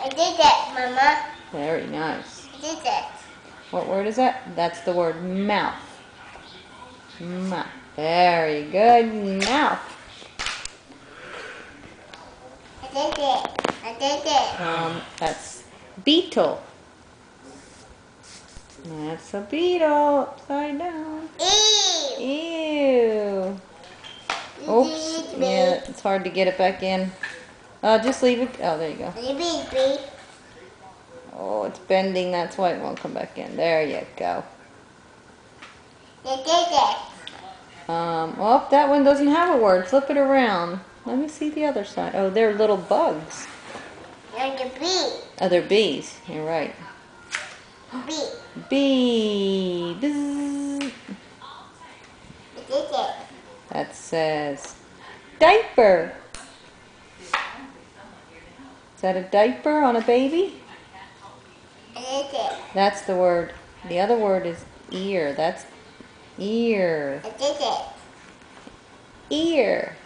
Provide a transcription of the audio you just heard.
I did it, Mama. Very nice. I did it. What word is that? That's the word mouth. Mouth. Very good. Mouth. I did it. I did it. That's beetle. That's a beetle upside down. Ew. Ew. Oops. Yeah, it's hard to get it back in. Just leave it. Oh, there you go. Baby. Oh, it's bending. That's why it won't come back in. There you go. I did it. Well, that one doesn't have a word. Flip it around. Let me see the other side. Oh, they're little bugs. You're the bee. Oh, they're bees. You're right. Bee. Bee. Bzz. I did it. That says diaper. Is that a diaper on a baby? I did it. That's the word. The other word is ear. That's ear. I did it. Ear.